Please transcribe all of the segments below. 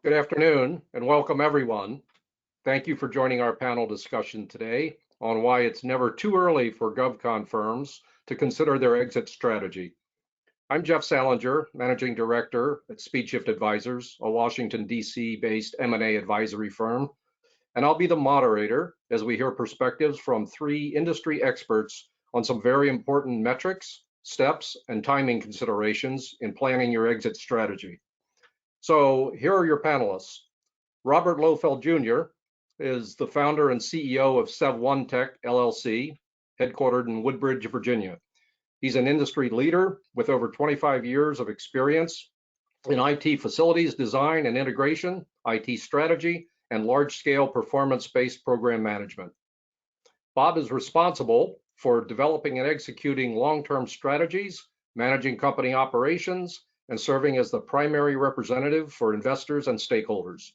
Good afternoon and welcome everyone. Thank you for joining our panel discussion today on why it's never too early for GovCon firms to consider their exit strategy. I'm Jeff Salinger, Managing Director at Speedshift Advisors, a Washington, D.C. based M&A advisory firm, and I'll be the moderator as we hear perspectives from three industry experts on some very important metrics, steps, and timing considerations in planning your exit strategy. So here are your panelists. Robert Lohfeld Jr. is the founder and CEO of Sev1 Tech LLC, headquartered in Woodbridge, Virginia. He's an industry leader with over 25 years of experience in IT facilities design and integration, IT strategy, and large-scale performance-based program management. Bob is responsible for developing and executing long-term strategies, managing company operations, and serving as the primary representative for investors and stakeholders.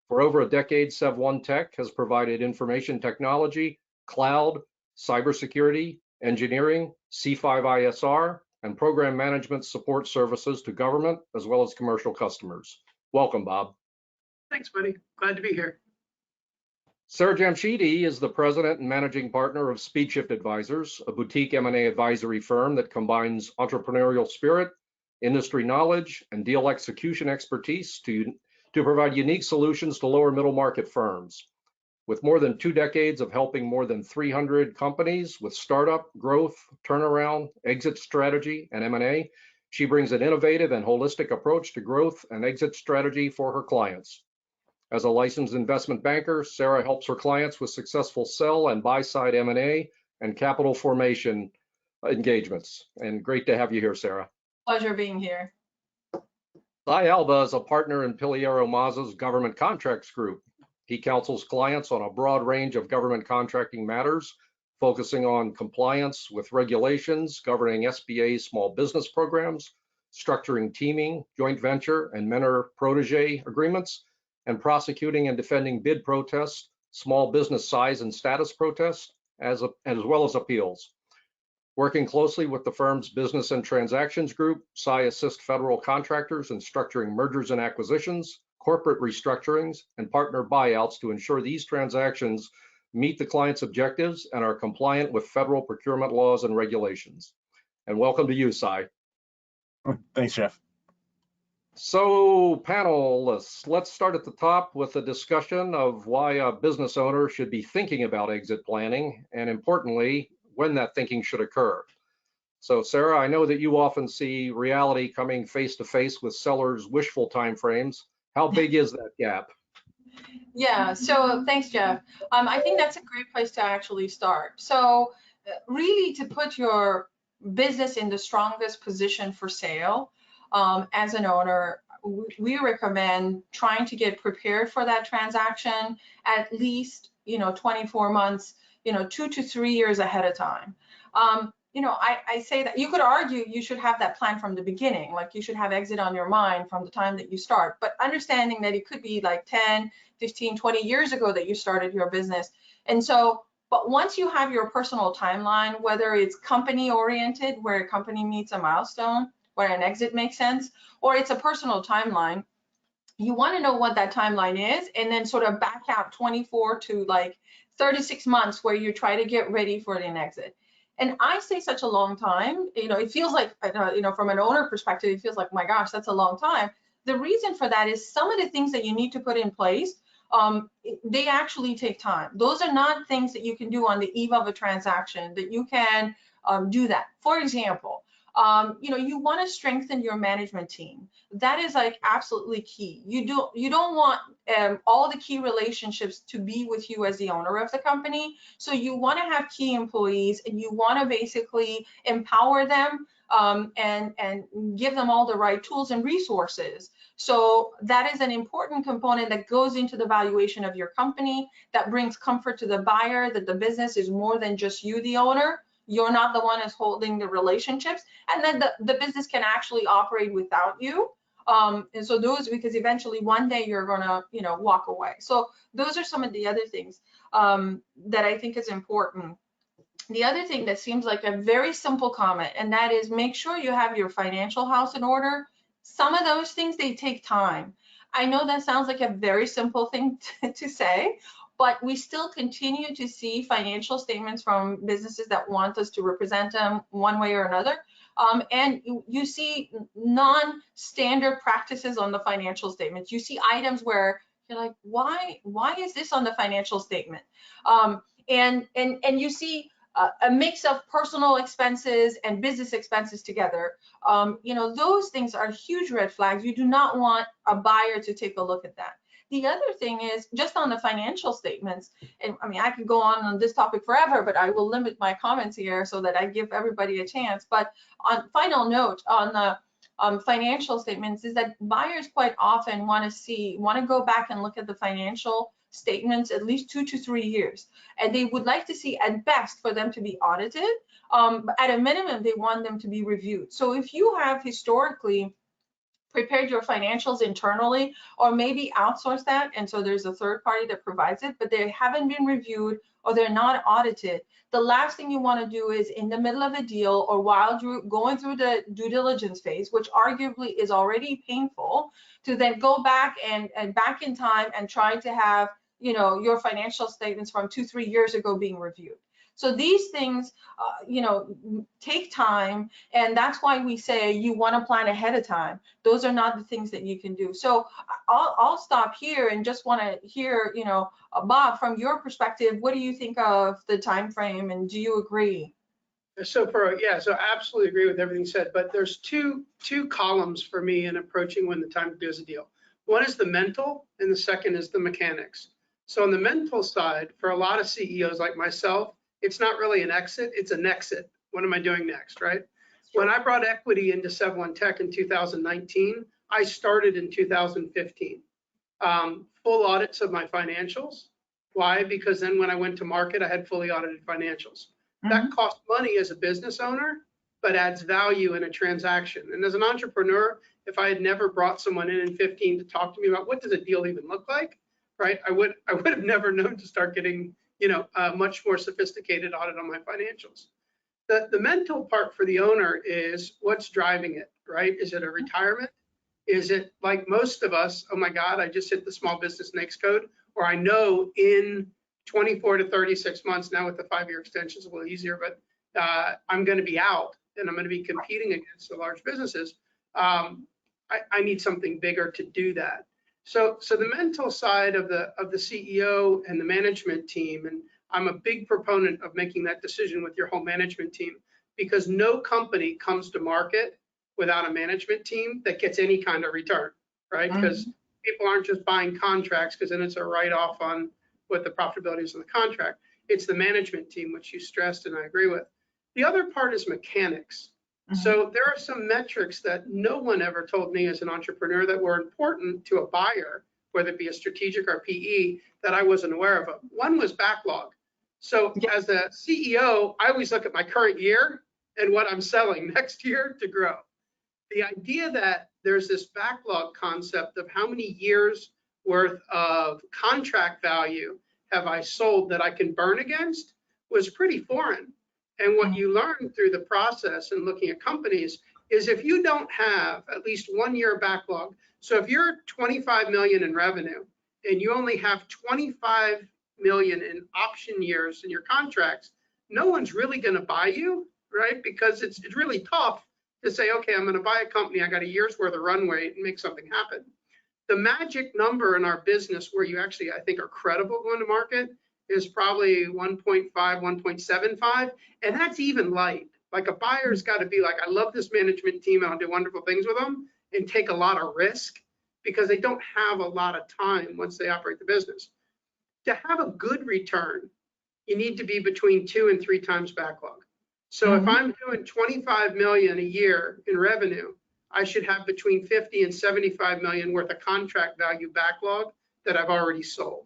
For over a decade, Sev1 Tech has provided information technology, cloud, cybersecurity, engineering, C5ISR, and program management support services to government as well as commercial customers. Welcome, Bob. Thanks, buddy. Glad to be here. Sarah Djamshidi is the president and managing partner of Speedshift Advisors, a boutique M&A advisory firm that combines entrepreneurial spirit, industry knowledge, and deal execution expertise to provide unique solutions to lower middle market firms. With more than 2 decades of helping more than 300 companies with startup, growth, turnaround, exit strategy, and M&A, she brings an innovative and holistic approach to growth and exit strategy for her clients. As a licensed investment banker, Sarah helps her clients with successful sell and buy-side M&A and capital formation engagements. And great to have you here, Sarah. Pleasure being here. Cy Alba is a partner in PilieroMazza's government contracts group. He counsels clients on a broad range of government contracting matters, focusing on compliance with regulations governing SBA small business programs, structuring teaming, joint venture, and mentor-protege agreements, and prosecuting and defending bid protests, small business size and status protests, as well as appeals. Working closely with the firm's business and transactions group, Cy assists federal contractors in structuring mergers and acquisitions, corporate restructurings, and partner buyouts to ensure these transactions meet the client's objectives and are compliant with federal procurement laws and regulations. And welcome to you, Cy. Thanks, Jeff. So, panelists, let's start at the top with a discussion of why a business owner should be thinking about exit planning, and importantly, when that thinking should occur. So, Sarah, I know that you often see reality coming face to face with sellers' wishful timeframes. How big is that gap? Yeah, so thanks, Jeff. I think that's a great place to actually start. So really to put your business in the strongest position for sale, as an owner, we recommend trying to get prepared for that transaction at least, 24 months, 2 to 3 years ahead of time. I say that you could argue you should have that plan from the beginning, like you should have exit on your mind from the time that you start, but understanding that it could be like 10, 15, 20 years ago that you started your business. And so, but once you have your personal timeline, whether it's company oriented, where a company meets a milestone, where an exit makes sense, or it's a personal timeline, you want to know what that timeline is and then sort of back out 24 to like 36 months where you try to get ready for an exit. And I say such a long time, it feels like, from an owner perspective, it feels like, my gosh, that's a long time. The reason for that is some of the things that you need to put in place, they actually take time. Those are not things that you can do on the eve of a transaction, that you can do that. For example, you want to strengthen your management team. That is like absolutely key. You don't want all the key relationships to be with you as the owner of the company. So you want to have key employees and you want to basically empower them and give them all the right tools and resources. So that is an important component that goes into the valuation of your company, that brings comfort to the buyer that the business is more than just you, the owner. You're not the one who's holding the relationships, and then the business can actually operate without you. And so those, because eventually one day you're gonna, walk away. So those are some of the other things that I think is important. The other thing that seems like a very simple comment, and that is make sure you have your financial house in order. Some of those things, they take time. I know that sounds like a very simple thing to say, but we still continue to see financial statements from businesses that want us to represent them one way or another. And you see non-standard practices on the financial statements. You see items where you're like, why is this on the financial statement? And you see a mix of personal expenses and business expenses together. Those things are huge red flags. You do not want a buyer to take a look at that. The other thing is just on the financial statements, and I mean, I could go on this topic forever, but I will limit my comments here so that I give everybody a chance. But on final note on the financial statements is that buyers quite often want to go back and look at the financial statements at least 2 to 3 years, and they would like to see at best for them to be audited. At a minimum, they want them to be reviewed. So if you have historically prepared your financials internally, or maybe outsource that, and so there's a third party that provides it, but they haven't been reviewed or they're not audited, the last thing you want to do is in the middle of a deal or while going through the due diligence phase, which arguably is already painful, to then go back and back in time and try to have your financial statements from 2-3 years ago being reviewed. So these things, take time, and that's why we say you want to plan ahead of time. Those are not the things that you can do. So I'll stop here and just want to hear, Bob, from your perspective, what do you think of the time frame, and do you agree? So absolutely agree with everything said. But there's two columns for me in approaching when the time to do is a deal. One is the mental, and the second is the mechanics. So on the mental side, for a lot of CEOs like myself, it's not really an exit, it's an exit. What am I doing next, right? When I brought equity into Sev1 Tech in 2019, I started in 2015. Full audits of my financials. Why? Because then when I went to market, I had fully audited financials. That costs money as a business owner, but adds value in a transaction. And as an entrepreneur, if I had never brought someone in 15 to talk to me about what does a deal even look like, right? I would have never known to start getting a much more sophisticated audit on my financials. The mental part for the owner is what's driving it, right? Is it a retirement? Is it like most of us, oh my God, I just hit the small business NAICS code, or I know in 24 to 36 months, now with the 5-year extension, it's a little easier, but I'm going to be out and I'm going to be competing against the large businesses. I need something bigger to do that. So the mental side of the CEO and the management team, and I'm a big proponent of making that decision with your whole management team, because no company comes to market without a management team that gets any kind of return, right? Because people aren't just buying contracts because then it's a write-off on what the profitability is of the contract. It's the management team, which you stressed and I agree with. The other part is mechanics. So there are some metrics that no one ever told me as an entrepreneur that were important to a buyer, whether it be a strategic or PE, that I wasn't aware of. One was backlog. So as a CEO, I always look at my current year and what I'm selling next year to grow. The idea that there's this backlog concept of how many years worth of contract value have I sold that I can burn against was pretty foreign. And what you learn through the process and looking at companies is if you don't have at least 1 year backlog, so if you're 25 million in revenue and you only have 25 million in option years in your contracts, no one's really going to buy you, right? Because it's really tough to say, okay, I'm going to buy a company, I got a year's worth of runway and make something happen. The magic number in our business where you actually, I think, are credible going to market is probably 1.5, 1.75, and that's even light. Like a buyer's got to be like, I love this management team and I'll do wonderful things with them, and take a lot of risk because they don't have a lot of time once they operate the business. To have a good return, you need to be between 2 and 3 times backlog. So if I'm doing 25 million a year in revenue, I should have between 50 and 75 million worth of contract value backlog that I've already sold.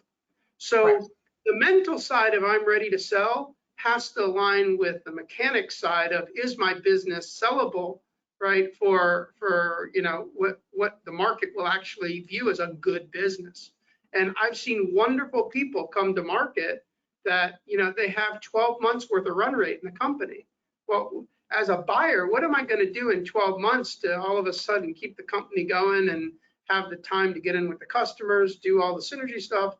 So the mental side of I'm ready to sell has to align with the mechanics side of is my business sellable, right? For what the market will actually view as a good business. And I've seen wonderful people come to market that they have 12 months worth of run rate in the company. Well, as a buyer, what am I going to do in 12 months to all of a sudden keep the company going and have the time to get in with the customers, do all the synergy stuff.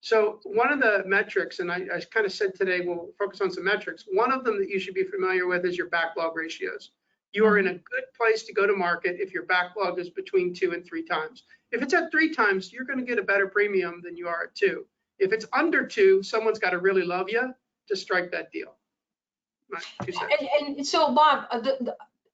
So one of the metrics, and I kind of said today, we'll focus on some metrics. One of them that you should be familiar with is your backlog ratios. You are in a good place to go to market if your backlog is between 2 and 3 times. If it's at 3 times, you're going to get a better premium than you are at 2. If it's under 2, someone's got to really love you to strike that deal. My 2 cents. And so, Bob,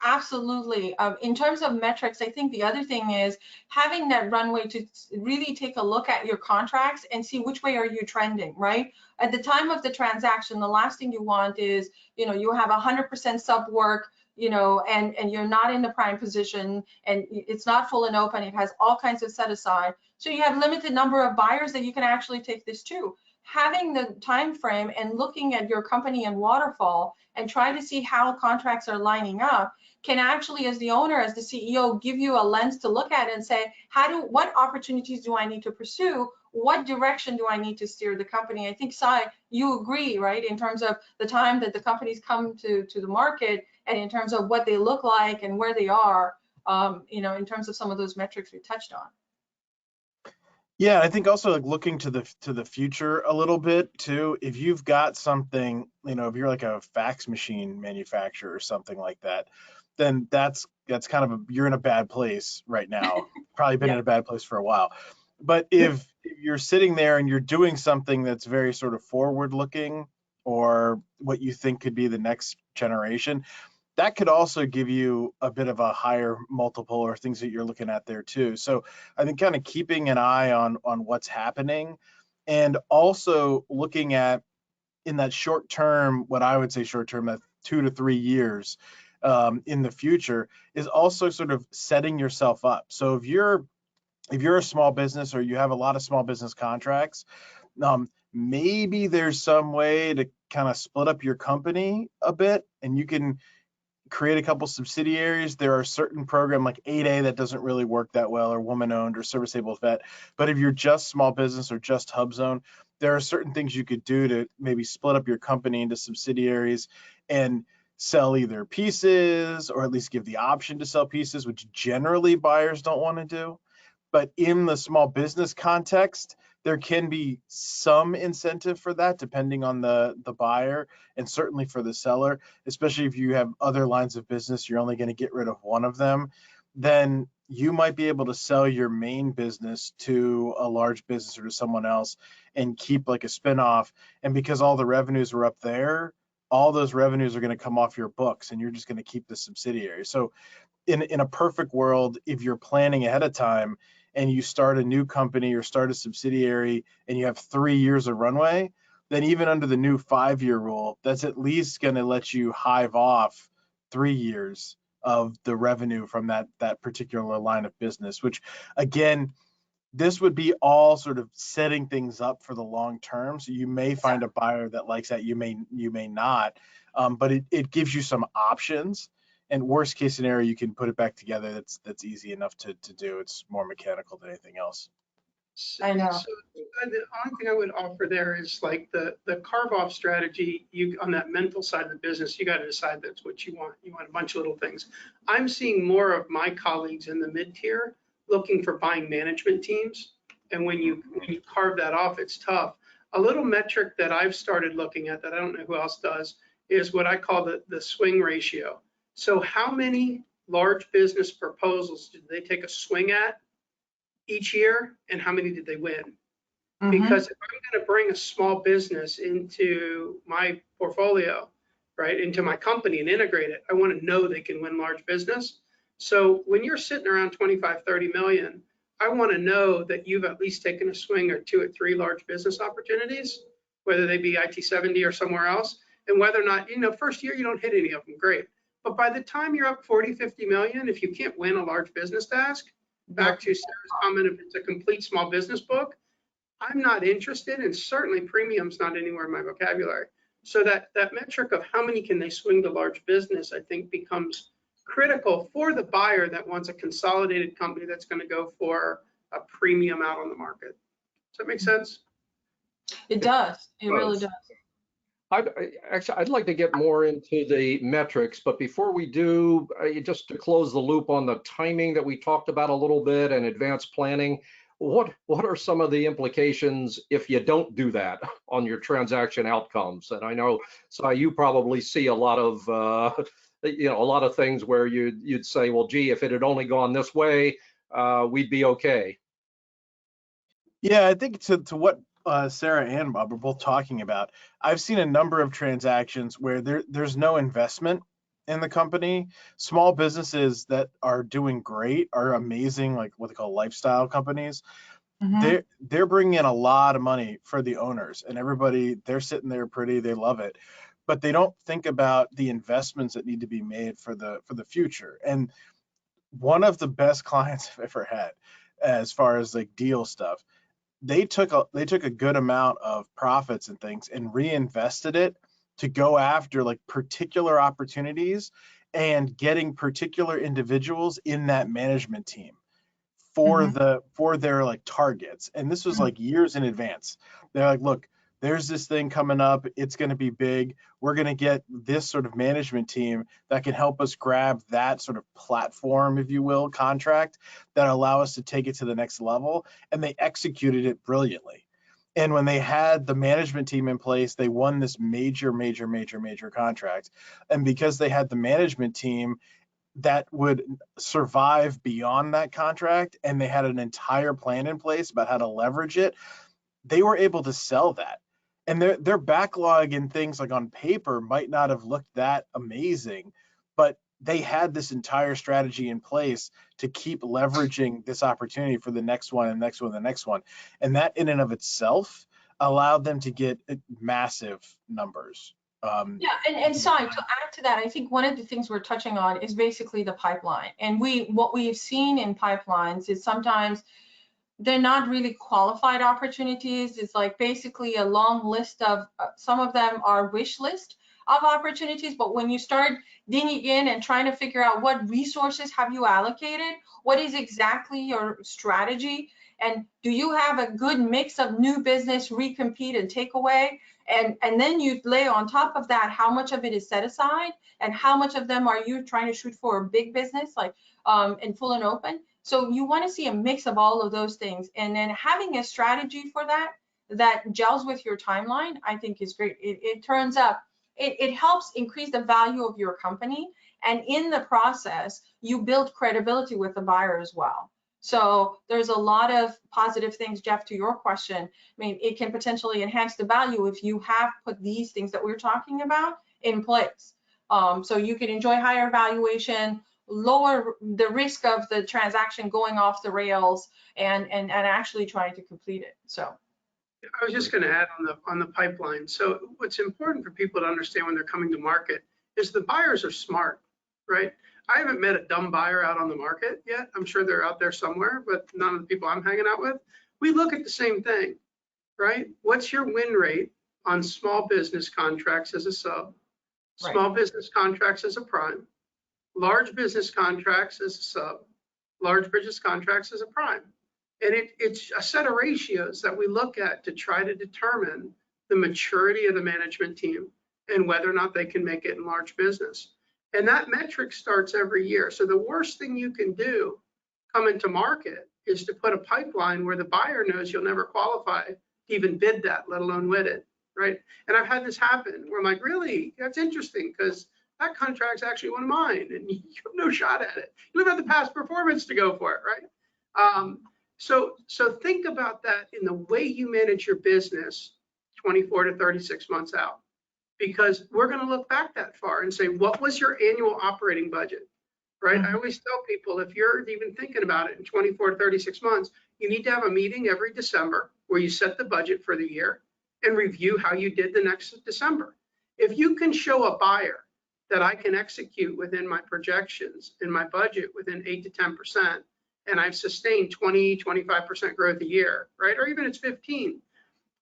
absolutely. In terms of metrics, I think the other thing is having that runway to really take a look at your contracts and see which way are you trending, right? At the time of the transaction, the last thing you want is, you have 100% sub work, and you're not in the prime position and it's not full and open. It has all kinds of set aside. So you have limited number of buyers that you can actually take this to. Having the time frame and looking at your company in waterfall and try to see how contracts are lining up can actually, as the owner, as the CEO, give you a lens to look at and say, what opportunities do I need to pursue? What direction do I need to steer the company? I think, Cy, you agree, right, in terms of the time that the companies come to the market and in terms of what they look like and where they are, in terms of some of those metrics we touched on. Yeah, I think also like looking to the future a little bit too. If you've got something, if you're like a fax machine manufacturer or something like that, then that's kind of you're in a bad place right now. Probably been in a bad place for a while. But if you're sitting there and you're doing something that's very sort of forward looking or what you think could be the next generation, that could also give you a bit of a higher multiple or things that you're looking at there too. So I think kind of keeping an eye on what's happening and also looking at in that short term, what I would say short term, that 2 to 3 years in the future is also sort of setting yourself up. So if you're a small business or you have a lot of small business contracts, maybe there's some way to kind of split up your company a bit and you can create a couple subsidiaries. There are certain program like 8A that doesn't really work that well, or woman-owned or service-able vet. But if you're just small business or just hub zone, there are certain things you could do to maybe split up your company into subsidiaries and sell either pieces or at least give the option to sell pieces, which generally buyers don't want to do. But in the small business context, there can be some incentive for that depending on the buyer and certainly for the seller, especially if you have other lines of business, you're only going to get rid of one of them, then you might be able to sell your main business to a large business or to someone else and keep like a spinoff. And because all the revenues are up there, all those revenues are going to come off your books and you're just going to keep the subsidiary. So in a perfect world, if you're planning ahead of time, and you start a new company or start a subsidiary and you have 3 years of runway, then even under the new 5-year rule, that's at least going to let you hive off 3 years of the revenue from that particular line of business, which again, this would be all sort of setting things up for the long term. So you may find a buyer that likes that, you may not, but it gives you some options. And worst case scenario, you can put it back together. That's easy enough to do. It's more mechanical than anything else. I know. So the only thing I would offer there is like the carve off strategy. You on that mental side of the business, you got to decide that's what you want. You want a bunch of little things. I'm seeing more of my colleagues in the mid tier looking for buying management teams, and when you carve that off, it's tough. A little metric that I've started looking at that I don't know who else does is what I call the swing ratio. So how many large business proposals did they take a swing at each year, and how many did they win? Because if I'm going to bring a small business into my portfolio, right, into my company and integrate it, I want to know they can win large business. So when you're sitting around 25, 30 million, I want to know that you've at least taken a swing or 2 or 3 large business opportunities, whether they be IT70 or somewhere else, and whether or not, first year you don't hit any of them, great. But by the time you're up 40, 50 million, if you can't win a large business task, back to Sarah's comment, if it's a complete small business book, I'm not interested, and certainly premium's not anywhere in my vocabulary. So that metric of how many can they swing to large business, I think becomes critical for the buyer that wants a consolidated company that's going to go for a premium out on the market. Does that make sense? It does. It really does. I'd like to get more into the metrics, but before we do, just to close the loop on the timing that we talked about a little bit and advanced planning, what are some of the implications if you don't do that on your transaction outcomes? And I know, Cy, you probably see a lot of a lot of things where you'd say, well, gee, if it had only gone this way, we'd be okay. Yeah, I think to what Sarah and Bob are both talking about, I've seen a number of transactions where there's no investment in the company. Small businesses that are doing great are amazing, like what they call lifestyle companies. They're bringing in a lot of money for the owners, and everybody, they're sitting there pretty, they love it, but they don't think about the investments that need to be made for the future. And one of the best clients I've ever had, as far as like deal stuff, they took a good amount of profits and things and reinvested it to go after like particular opportunities and getting particular individuals in that management team for their like targets. And this was like years in advance. They're like, look, there's this thing coming up, it's going to be big, we're going to get this sort of management team that can help us grab that sort of platform, if you will, contract that allow us to take it to the next level. And they executed it brilliantly. And when they had the management team in place, they won this major contract. And because they had the management team that would survive beyond that contract, and they had an entire plan in place about how to leverage it, they were able to sell that. And their backlog and things like on paper might not have looked that amazing, but they had this entire strategy in place to keep leveraging this opportunity for the next one and next one and the next one. And that in and of itself allowed them to get massive numbers. Yeah, and Cy, to add to that, I think one of the things we're touching on is basically the pipeline. And what we've seen in pipelines is sometimes they're not really qualified opportunities. It's like basically a long list of, some of them are wish list of opportunities, but when you start digging in and trying to figure out what resources have you allocated, what is exactly your strategy, and do you have a good mix of new business, recompete, and takeaway, and then you lay on top of that how much of it is set aside and how much of them are you trying to shoot for a big business, like in full and open. So you want to see a mix of all of those things, and then having a strategy for that gels with your timeline, I think is great. It turns up, it helps increase the value of your company, and in the process, you build credibility with the buyer as well. So there's a lot of positive things, Jeff, to your question. I mean, it can potentially enhance the value if you have put these things that we're talking about in place. So you can enjoy higher valuation, lower the risk of the transaction going off the rails, and actually trying to complete it. So I was just going to add on the pipeline. So what's important for people to understand when they're coming to market is the buyers are smart, right? I haven't met a dumb buyer out on the market yet. I'm sure they're out there somewhere, but none of the people I'm hanging out with. We look at the same thing, right? What's your win rate on small business contracts as a sub, small business contracts as a prime, large business contracts as a sub, large business contracts as a prime? And it's a set of ratios that we look at to try to determine the maturity of the management team and whether or not they can make it in large business. And that metric starts every year. So the worst thing you can do coming to market is to put a pipeline where the buyer knows you'll never qualify to even bid that, let alone win it, right? And I've had this happen where I'm like, really? That's interesting, because that contract's actually one of mine and you have no shot at it. You don't have the past performance to go for it, right? So think about that in the way you manage your business 24 to 36 months out, because we're going to look back that far and say, what was your annual operating budget, right? I always tell people, if you're even thinking about it in 24 to 36 months, you need to have a meeting every December where you set the budget for the year and review how you did the next December. If you can show a buyer that I can execute within my projections and my budget within 8 to 10%, and I've sustained 20, 25% growth a year, right? Or even it's 15.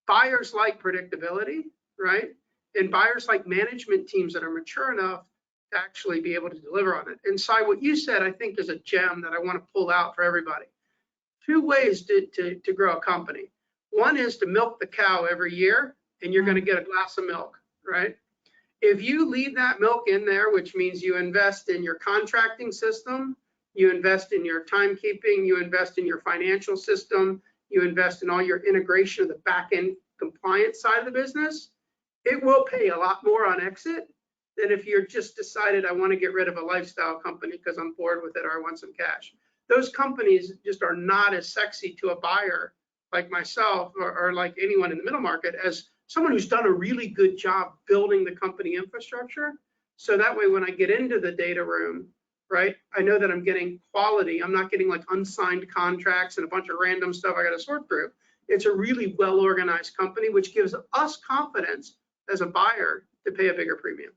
Buyers like predictability, right? And buyers like management teams that are mature enough to actually be able to deliver on it. And Cy, what you said, I think, is a gem that I want to pull out for everybody. Two ways to grow a company. One is to milk the cow every year, and you're going to get a glass of milk, right? If you leave that milk in there, which means you invest in your contracting system, you invest in your timekeeping, you invest in your financial system, you invest in all your integration of the back end compliance side of the business, it will pay a lot more on exit than if you're just decided, I want to get rid of a lifestyle company because I'm bored with it or I want some cash. Those companies just are not as sexy to a buyer like myself or like anyone in the middle market as someone who's done a really good job building the company infrastructure. So that way, when I get into the data room, right, I know that I'm getting quality. I'm not getting like unsigned contracts and a bunch of random stuff I got to sort through. It's a really well-organized company, which gives us confidence as a buyer to pay a bigger premium.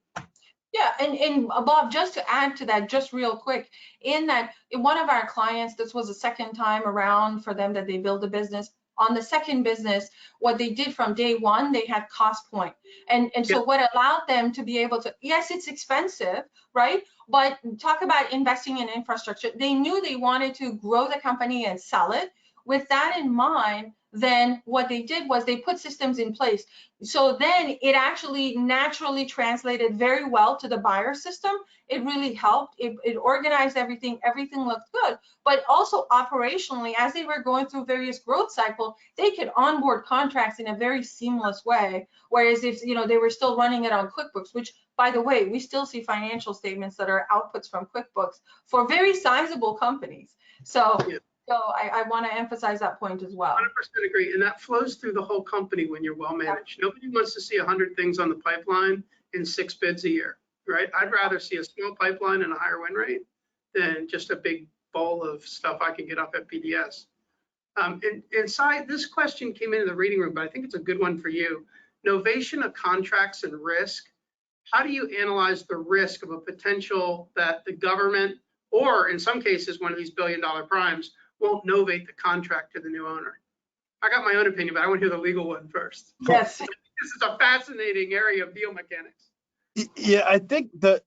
Yeah, and Bob, just to add to that, just real quick, in one of our clients, this was the second time around for them that they built a business. On the second business, what they did from day one, they had cost point. And so what allowed them to be able to, yes, it's expensive, right? But talk about investing in infrastructure. They knew they wanted to grow the company and sell it. With that in mind, then what they did was they put systems in place. So then it actually naturally translated very well to the buyer system. It really helped. It organized everything. Everything looked good. But also operationally, as they were going through various growth cycles, they could onboard contracts in a very seamless way. Whereas if they were still running it on QuickBooks, which by the way, we still see financial statements that are outputs from QuickBooks for very sizable companies. So I want to emphasize that point as well. 100% agree, and that flows through the whole company when you're well managed. Yeah. Nobody wants to see 100 things on the pipeline and 6 bids a year, right? I'd rather see a small pipeline and a higher win rate than just a big bowl of stuff I can get up at PDS. And Cy, this question came into the reading room, but I think it's a good one for you. Novation of contracts and risk. How do you analyze the risk of a potential that the government, or in some cases, one of these billion-dollar primes, won't novate the contract to the new owner? I got my own opinion, but I want to hear the legal one first. Yes. This is a fascinating area of deal mechanics. Yeah, I think the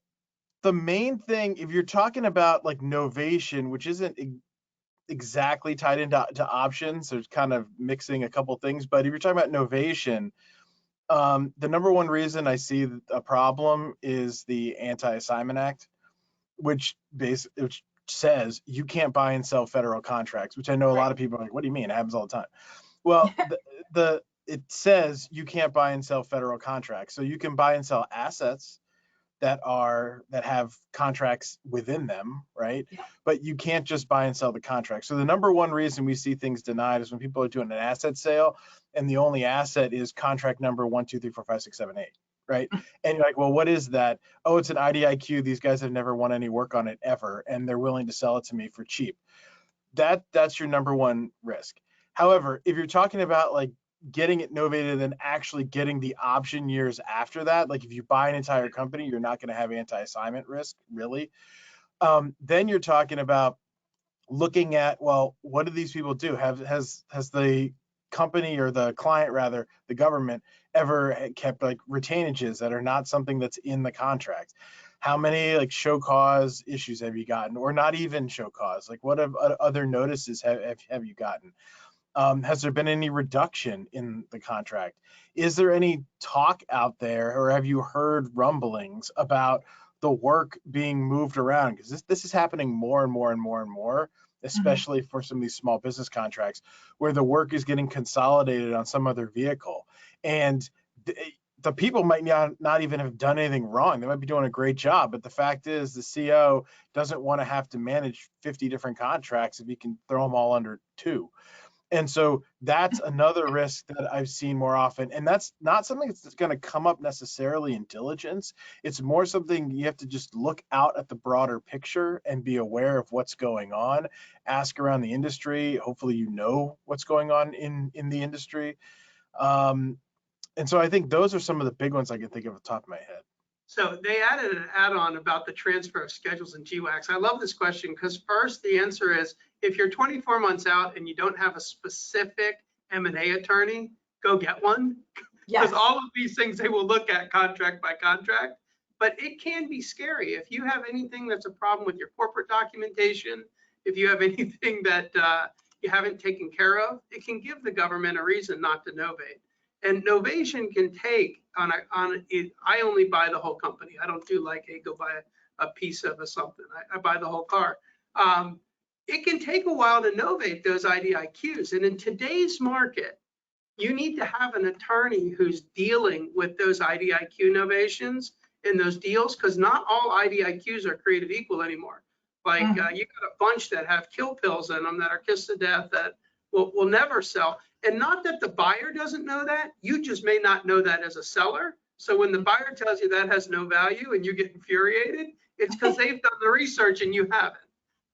main thing, if you're talking about like novation, which isn't exactly tied into options, there's kind of mixing a couple things, but if you're talking about novation, the number one reason I see a problem is the Anti-Assignment Act, which says you can't buy and sell federal contracts, which I know a lot of people are like, what do you mean? It happens all the time. Well, it says you can't buy and sell federal contracts. So you can buy and sell assets that have contracts within them, right? Yeah. But you can't just buy and sell the contract. So the number one reason we see things denied is when people are doing an asset sale and the only asset is contract number 1, 2, 3, 4, 5, 6, 7, 8. Right? And you're like, well, what is that? Oh, it's an IDIQ. These guys have never won any work on it ever, and they're willing to sell it to me for cheap. That's your number one risk. However, if you're talking about like getting it novated and actually getting the option years after that, like if you buy an entire company, you're not going to have anti-assignment risk, really. Then you're talking about looking at, well, what do these people do? Has the company or the client, rather, the government, ever kept like retainages that are not something that's in the contract? How many like show cause issues have you gotten, or not even show cause? Like what other notices have you gotten? Has there been any reduction in the contract? Is there any talk out there, or have you heard rumblings about the work being moved around? Because this is happening more and more and more and more, especially for some of these small business contracts where the work is getting consolidated on some other vehicle. And the people might not even have done anything wrong. They might be doing a great job, but the fact is the CO doesn't want to have to manage 50 different contracts if he can throw them all under 2. And so that's another risk that I've seen more often. And that's not something that's going to come up necessarily in diligence. It's more something you have to just look out at the broader picture and be aware of what's going on, ask around the industry. Hopefully, you know what's going on in the industry. And so I think those are some of the big ones I can think of at the top of my head. So they added an add-on about the transfer of schedules and GWACs. I love this question because first the answer is, if you're 24 months out and you don't have a specific M&A attorney, go get one. Because all of these things they will look at contract by contract. But it can be scary. If you have anything that's a problem with your corporate documentation, if you have anything that you haven't taken care of, it can give the government a reason not to novate. And novation can take I only buy the whole company. I don't do like, hey, go buy a piece of a something. I buy the whole car. It can take a while to novate those IDIQs. And in today's market, you need to have an attorney who's dealing with those IDIQ novations in those deals, because not all IDIQs are created equal anymore. Like you got a bunch that have kill pills in them that are kissed to death that will never sell. And not that the buyer doesn't know that, you just may not know that as a seller. So when the buyer tells you that has no value and you get infuriated, it's because they've done the research and you haven't,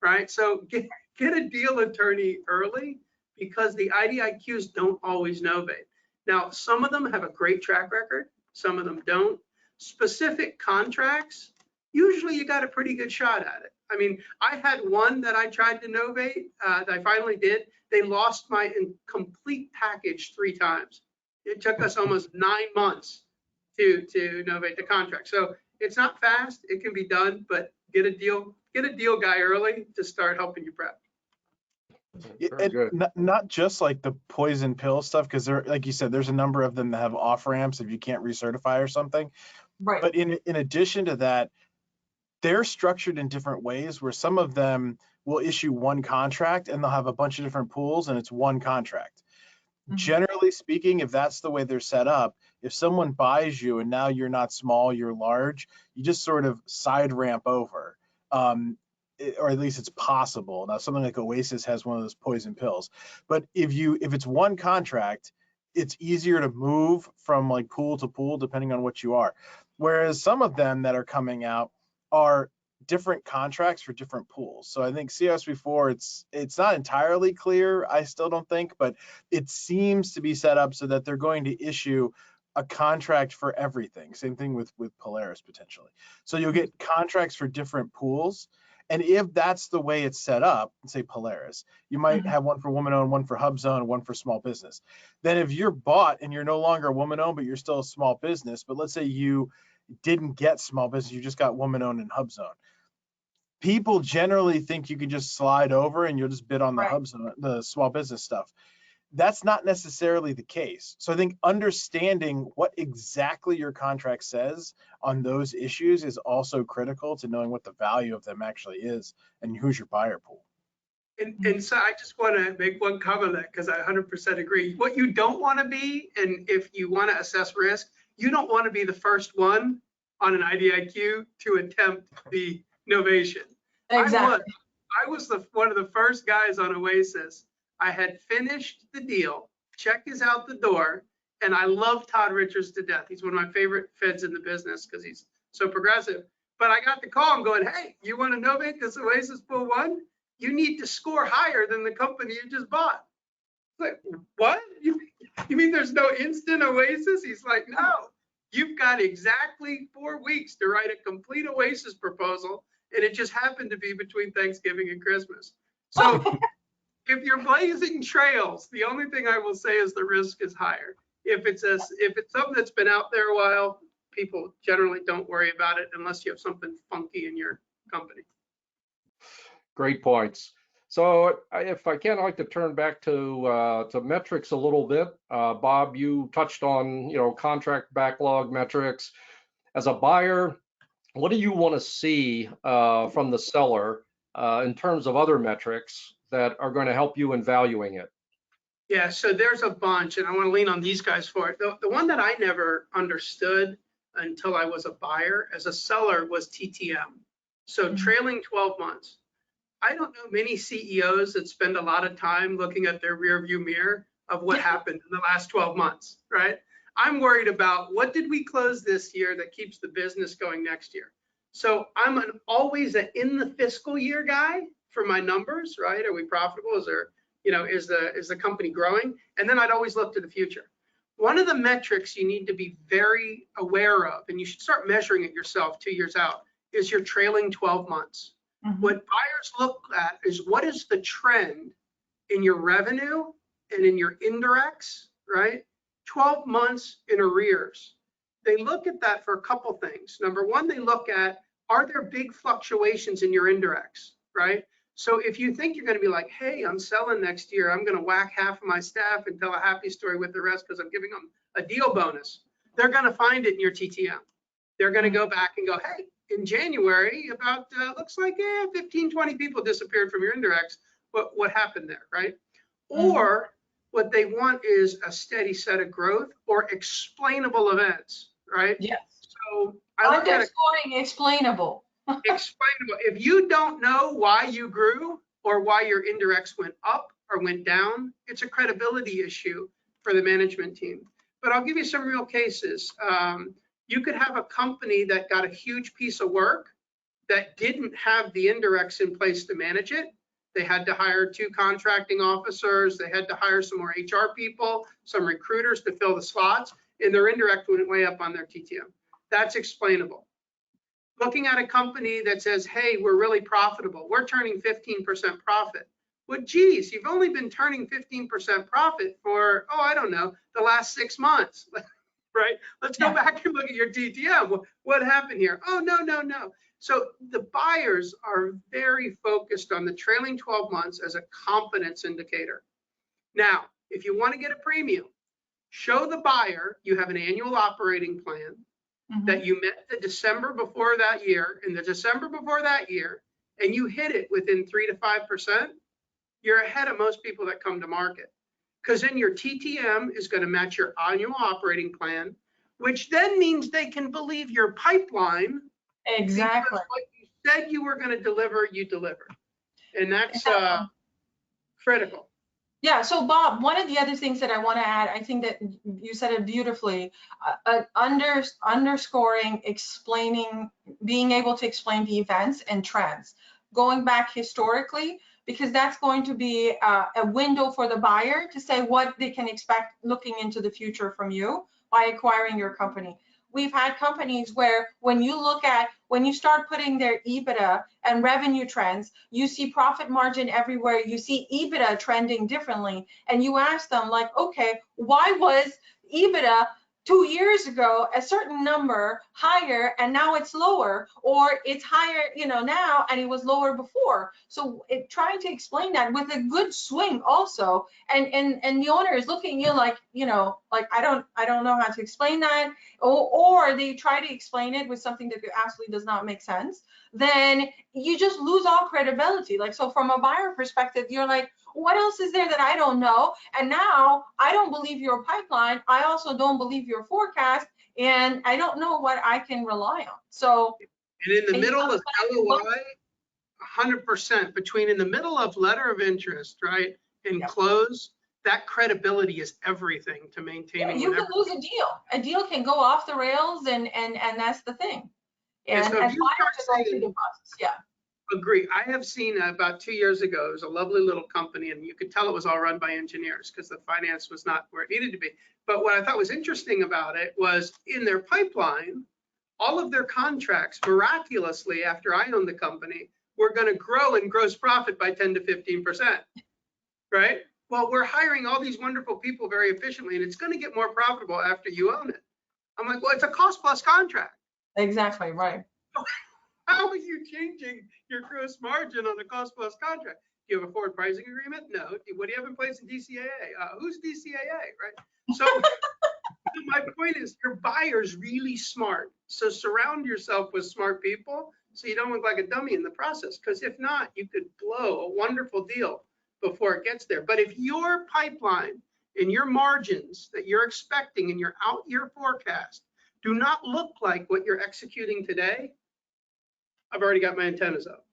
right? So get a deal attorney early, because the IDIQs don't always novate. Now, some of them have a great track record, some of them don't. Specific contracts, usually you got a pretty good shot at it. I mean, I had one that I tried to novate, that I finally did. They lost my complete package 3 times. It took us almost 9 months to novate the contract. So it's not fast, it can be done, but get a deal guy early to start helping you prep. Very good. Not just like the poison pill stuff, because there, like you said, there's a number of them that have off ramps if you can't recertify or something. Right. But in addition to that, they're structured in different ways, where some of them will issue one contract and they'll have a bunch of different pools and it's one contract. Generally speaking, if that's the way they're set up, if someone buys you and now you're not small, you're large, you just sort of side ramp over. Or at least it's possible. Now, something like Oasis has one of those poison pills. But if it's one contract, it's easier to move from like pool to pool depending on what you are. Whereas some of them that are coming out are different contracts for different pools. So I think COS4, it's not entirely clear, I still don't think, but it seems to be set up so that they're going to issue a contract for everything. Same thing with Polaris potentially. So you'll get contracts for different pools. And if that's the way it's set up, say Polaris, you might have one for woman-owned, one for HubZone, one for small business. Then if you're bought and you're no longer woman-owned, but you're still a small business, but let's say you didn't get small business, you just got woman-owned and HubZone. People generally think you can just slide over and you'll just bid on the HubZone, the small business stuff. That's not necessarily the case. So I think understanding what exactly your contract says on those issues is also critical to knowing what the value of them actually is and who's your buyer pool. And so I just want to make one comment that, because I 100% agree. What you don't want to be, and if you want to assess risk, you don't want to be the first one on an IDIQ to attempt the novation. Exactly. I was one of the first guys on Oasis. I had finished the deal, check is out the door, and I love Todd Richards to death. He's one of my favorite feds in the business because he's so progressive. But I got the call, I'm going, hey, you want to novate this Oasis Pool 1? You need to score higher than the company you just bought. Like, what? You mean there's no instant Oasis? He's like, no, you've got exactly 4 weeks to write a complete Oasis proposal, and it just happened to be between Thanksgiving and Christmas. So if you're blazing trails, the only thing I will say is the risk is higher. If it's something that's been out there a while, people generally don't worry about it unless you have something funky in your company. Great points. So if I can, I'd like to turn back to metrics a little bit. Bob, you touched on, contract backlog metrics. As a buyer, what do you want to see from the seller in terms of other metrics that are going to help you in valuing it? Yeah, so there's a bunch, and I want to lean on these guys for it. The one that I never understood until I was a buyer as a seller was TTM. So trailing 12 months. I don't know many CEOs that spend a lot of time looking at their rear view mirror of what happened in the last 12 months, right? I'm worried about what did we close this year that keeps the business going next year. So I'm always an in the fiscal year guy for my numbers, right? Are we profitable? Is there, is the company growing? And then I'd always look to the future. One of the metrics you need to be very aware of, and you should start measuring it yourself 2 years out, is your trailing 12 months. What buyers look at is what is the trend in your revenue and in your indirects, right? 12 months in arrears. They look at that for a couple things. Number one, they look at, are there big fluctuations in your indirects, right? So if you think you're going to be like, hey, I'm selling next year, I'm going to whack half of my staff and tell a happy story with the rest because I'm giving them a deal bonus, they're going to find it in your TTM. They're going to go back and go, hey, in January, about looks like 15, 20 people disappeared from your indirects. What happened there, right? Or what they want is a steady set of growth or explainable events, right? Yes. So I look at it. Underscoring explainable. Explainable. If you don't know why you grew or why your indirects went up or went down, it's a credibility issue for the management team. But I'll give you some real cases. You could have a company that got a huge piece of work that didn't have the indirects in place to manage it. They had to hire 2 contracting officers. They had to hire some more HR people, some recruiters to fill the slots, and their indirect went way up on their TTM. That's explainable. Looking at a company that says, hey, we're really profitable. We're turning 15% profit. Well, geez, you've only been turning 15% profit for, oh, I don't know, the last 6 months, right? Let's go back and look at your TTM. What happened here? Oh, no. So the buyers are very focused on the trailing 12 months as a confidence indicator. Now, if you want to get a premium, show the buyer you have an annual operating plan, that you met the December before that year and the December before that year, and you hit it within 3 to 5%, you're ahead of most people that come to market. Because then your TTM is going to match your annual operating plan, which then means they can believe your pipeline. Exactly. Because what you said you were going to deliver, you delivered. And that's critical. Yeah, so Bob, one of the other things that I want to add, I think that you said it beautifully, underscoring, explaining, being able to explain the events and trends, going back historically, because that's going to be a window for the buyer to say what they can expect looking into the future from you by acquiring your company. We've had companies where when you start putting their EBITDA and revenue trends, you see profit margin everywhere, you see EBITDA trending differently, and you ask them like, okay, why was EBITDA 2 years ago a certain number higher and now it's lower, or it's higher, now and it was lower before? So trying to explain that with a good swing also, and the owner is looking at you like, like I don't know how to explain that, or they try to explain it with something that absolutely does not make sense, then you just lose all credibility. Like, so from a buyer perspective, you're like, what else is there that I don't know? And now I don't believe your pipeline. I also don't believe your forecast, and I don't know what I can rely on. So, and in the middle of LOI, 100% between in the middle of letter of interest, right, and close, that credibility is everything to maintaining. You can lose a deal. A deal can go off the rails, and that's the thing. And so buyers are going through the process. Yeah. Agree. I have seen about 2 years ago, it was a lovely little company, and you could tell it was all run by engineers because the finance was not where it needed to be. But what I thought was interesting about it was in their pipeline, all of their contracts miraculously after I owned the company were going to grow in gross profit by 10 to 15%, right? Well, we're hiring all these wonderful people very efficiently, and it's going to get more profitable after you own it. I'm like, well, it's a cost plus contract. Exactly, right. How are you changing your gross margin on a cost plus contract? Do you have a forward pricing agreement? No. What do you have in place in DCAA? Who's DCAA, right? So my point is your buyer's really smart. So surround yourself with smart people so you don't look like a dummy in the process. Because if not, you could blow a wonderful deal before it gets there. But if your pipeline and your margins that you're expecting in your out year forecast do not look like what you're executing today, I've already got my antennas up.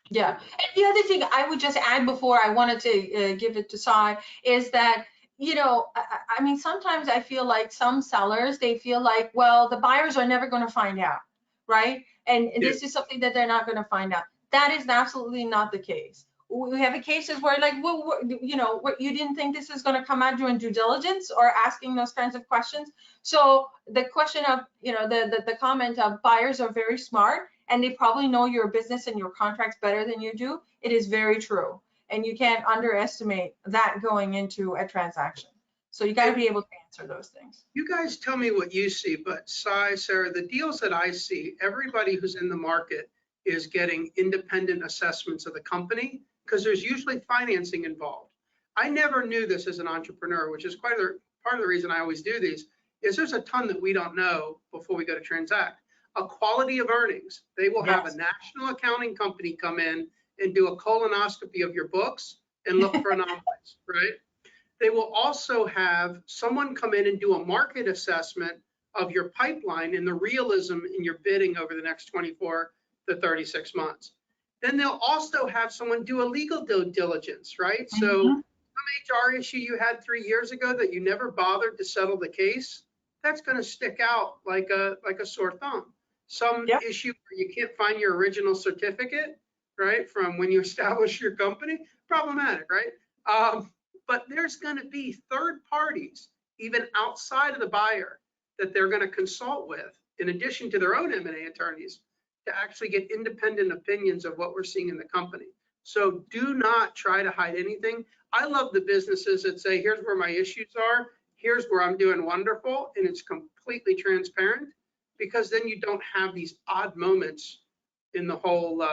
Yeah, and the other thing I would just add before I wanted to give it to Cy is that, I mean, sometimes I feel like some sellers, they feel like, well, the buyers are never going to find out, right? And this is something that they're not going to find out. That is absolutely not the case. We have cases where like, well, you didn't think this is going to come out during due diligence or asking those kinds of questions. So the question of, the comment of buyers are very smart and they probably know your business and your contracts better than you do. It is very true. And you can't underestimate that going into a transaction. So you got to be able to answer those things. You guys tell me what you see, but Cy, Sarah, the deals that I see, everybody who's in the market is getting independent assessments of the company because there's usually financing involved. I never knew this as an entrepreneur, which is part of the reason I always do these, is there's a ton that we don't know before we go to transact. A quality of earnings. They will have a national accounting company come in and do a colonoscopy of your books and look for anomalies, right? They will also have someone come in and do a market assessment of your pipeline and the realism in your bidding over the next 24 to 36 months. Then they'll also have someone do a legal due diligence, right? So some HR issue you had 3 years ago that you never bothered to settle the case, that's going to stick out like a sore thumb. Some issue where you can't find your original certificate, right, from when you establish your company, problematic, right? But there's going to be third parties, even outside of the buyer, that they're going to consult with, in addition to their own M&A attorneys, to actually get independent opinions of what we're seeing in the company. So do not try to hide anything. I love the businesses that say, here's where my issues are, here's where I'm doing wonderful, and it's completely transparent, because then you don't have these odd moments in the whole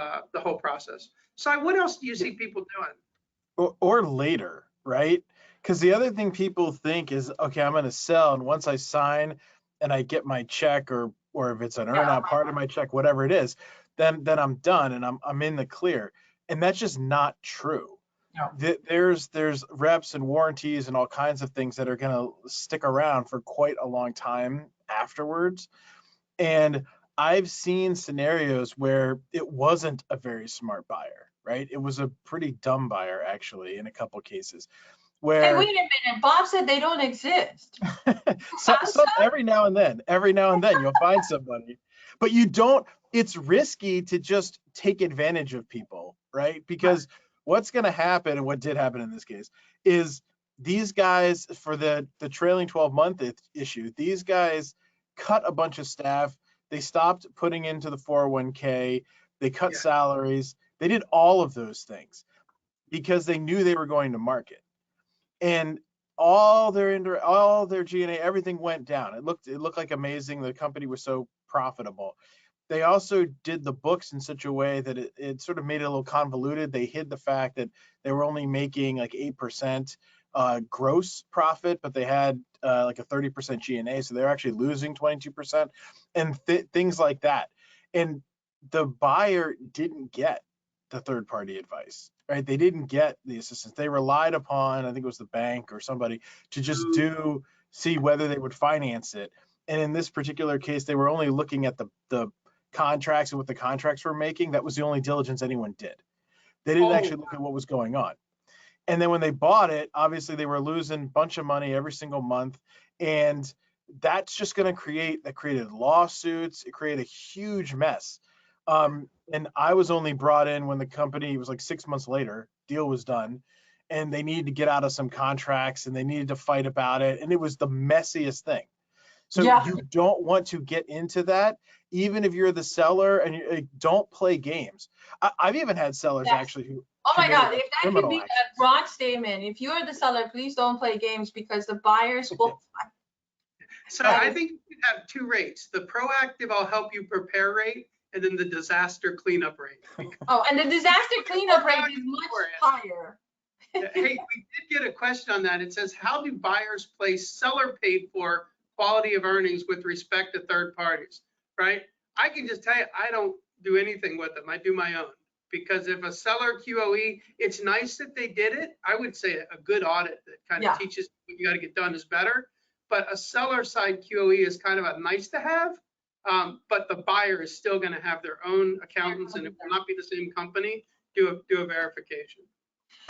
process. So what else do you see people doing? Or later, right? Because the other thing people think is, okay, I'm going to sell, and once I sign and I get my check, or if it's an earn out part of my check, whatever it is, then I'm done and I'm in the clear. And that's just not true. No. There's reps and warranties and all kinds of things that are going to stick around for quite a long time afterwards. And I've seen scenarios where it wasn't a very smart buyer, right? It was a pretty dumb buyer, actually, in a couple cases. Where, hey, wait a minute, Bob said they don't exist. Every now and then you'll find somebody, but you don't. It's risky to just take advantage of people, right? Because what's going to happen, and what did happen in this case, is these guys, for the trailing 12-month issue, these guys cut a bunch of staff. They stopped putting into the 401k. They cut salaries. They did all of those things because they knew they were going to market. And all their G&A, everything went down. It looked like amazing. The company was so profitable. They also did the books in such a way that it sort of made it a little convoluted. They hid the fact that they were only making like 8% gross profit, but they had like a 30% G&A, so they're actually losing 22%, and things like that. And the buyer didn't get the third-party advice, right? They didn't get the assistance. They relied upon, I think it was the bank or somebody, to just see whether they would finance it. And in this particular case, they were only looking at the contracts and what the contracts were making. That was the only diligence anyone did. They didn't actually look at what was going on. And then when they bought it, obviously they were losing a bunch of money every single month. And that's just going to created lawsuits. It created a huge mess. And I was only brought in when the company was like 6 months later, deal was done, and they needed to get out of some contracts and they needed to fight about it. And it was the messiest thing. So you don't want to get into that, even if you're the seller, and you don't play games. I've even had sellers actually who. Oh my God, if that could be a broad statement, if you're the seller, please don't play games, because the buyers will. So I think you have two rates: the proactive, I'll help you prepare rate, and then the disaster cleanup rate. Oh, and the disaster cleanup rate is much higher. Hey, we did get a question on that. It says, how do buyers place seller paid for quality of earnings with respect to third parties, right? I can just tell you, I don't do anything with them. I do my own. Because if a seller QOE, it's nice that they did it. I would say a good audit that kind of teaches what you got to get done is better. But a seller side QOE is kind of a nice to have. But the buyer is still going to have their own accountants, and it will not be the same company. Do a verification.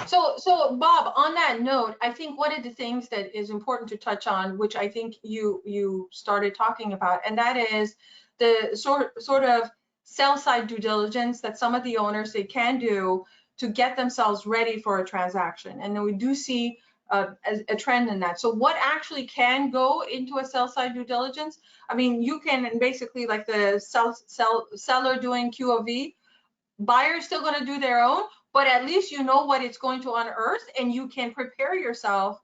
So Bob, on that note, I think one of the things that is important to touch on, which I think you started talking about, and that is the sort of sell side due diligence that some of the owners, they can do to get themselves ready for a transaction. And then we do see a trend in that. So what actually can go into a sell side due diligence? I mean, you can basically, like the seller doing QOV, buyer is still going to do their own, but at least you know what it's going to unearth, and you can prepare yourself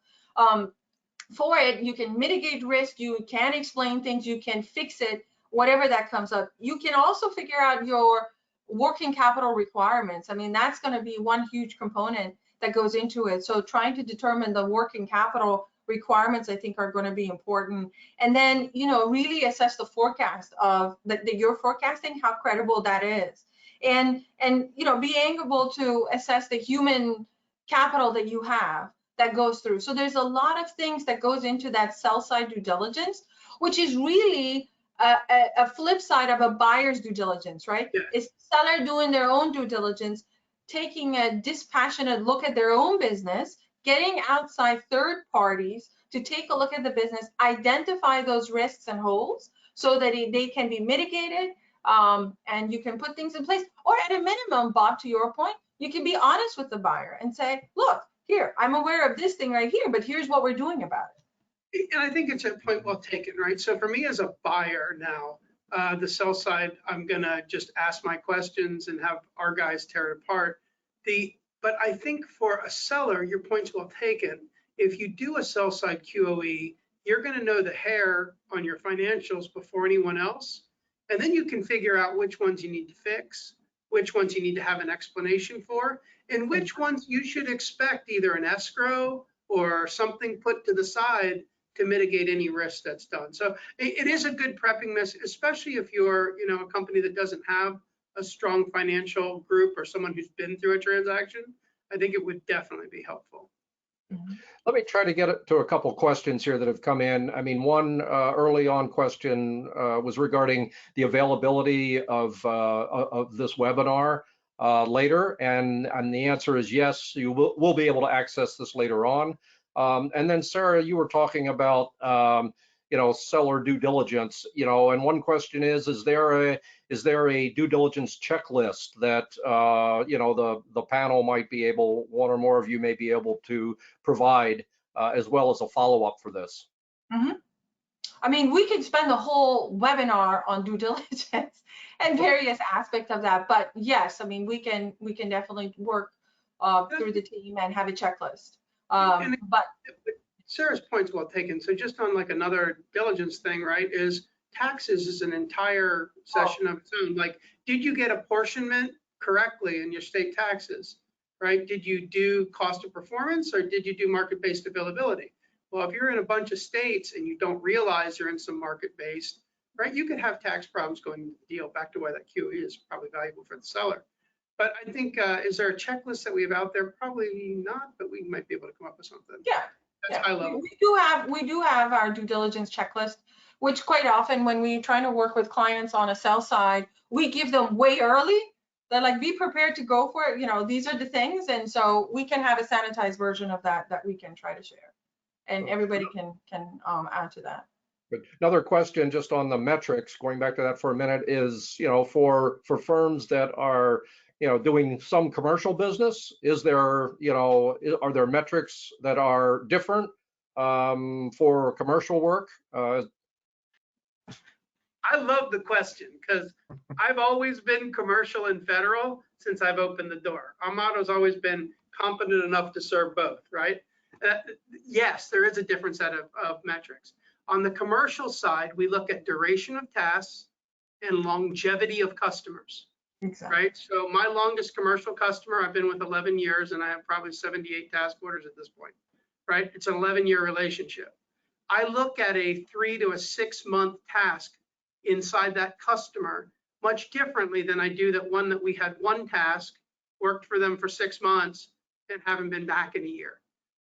for it. You can mitigate risk, you can explain things, you can fix it, whatever that comes up. You can also figure out your working capital requirements. I mean, that's going to be one huge component that goes into it. So trying to determine the working capital requirements, I think, are going to be important. And then, really assess the forecast of that you're forecasting, how credible that is. And being able to assess the human capital that you have that goes through. So there's a lot of things that goes into that sell side due diligence, which is really a flip side of a buyer's due diligence, right? Yeah. It's the seller doing their own due diligence, taking a dispassionate look at their own business, getting outside third parties to take a look at the business, identify those risks and holes so that they can be mitigated, and you can put things in place. Or at a minimum, Bob, to your point, you can be honest with the buyer and say, look, here, I'm aware of this thing right here, but here's what we're doing about it. And I think it's a point well taken, right? So for me as a buyer now, the sell side, I'm gonna just ask my questions and have our guys tear it apart. But I think for a seller, your point's well taken. If you do a sell side QOE, you're gonna know the hair on your financials before anyone else. And then you can figure out which ones you need to fix, which ones you need to have an explanation for, and which ones you should expect either an escrow or something put to the side to mitigate any risk that's done. So it is a good prepping mess, especially if you're, a company that doesn't have a strong financial group or someone who's been through a transaction. I think it would definitely be helpful. Let me try to get to a couple questions here that have come in. I mean, one early on question was regarding the availability of this webinar later, and the answer is yes, you will be able to access this later on. And then Sarah, you were talking about seller due diligence, and one question is there a due diligence checklist that the panel might be able, one or more of you may be able to provide as well as a follow-up for this? I mean, we could spend the whole webinar on due diligence and various aspects of that, but yes, I mean, we can definitely work through the team and have a checklist. But Sarah's point's well taken. So just on like another diligence thing, right, is taxes is an entire session of its own. Like, did you get apportionment correctly in your state taxes, right? Did you do cost of performance or did you do market-based availability? Well, if you're in a bunch of states and you don't realize you're in some market-based, right, you could have tax problems going into the deal. Back to why that QE is probably valuable for the seller. But I think, is there a checklist that we have out there? Probably not, but we might be able to come up with something. yeah, That's high level. We do have our due diligence checklist, which quite often when we're trying to work with clients on a sell side, we give them way early. They're like, be prepared to go for it. These are the things. And so we can have a sanitized version of that we can try to share. And everybody can add to that. But another question just on the metrics, going back to that for a minute, is, for firms that are, doing some commercial business, is there, are there metrics that are different for commercial work? I love the question because I've always been commercial and federal since I've opened the door. Our motto's always been competent enough to serve both, right? Yes, there is a different set of metrics. On the commercial side, we look at duration of tasks and longevity of customers. Exactly. Right? So my longest commercial customer, I've been with 11 years and I have probably 78 task orders at this point, right? It's an 11-year relationship. I look at a 3 to 6 month task inside that customer much differently than I do that one that we had one task, worked for them for 6 months and haven't been back in a year.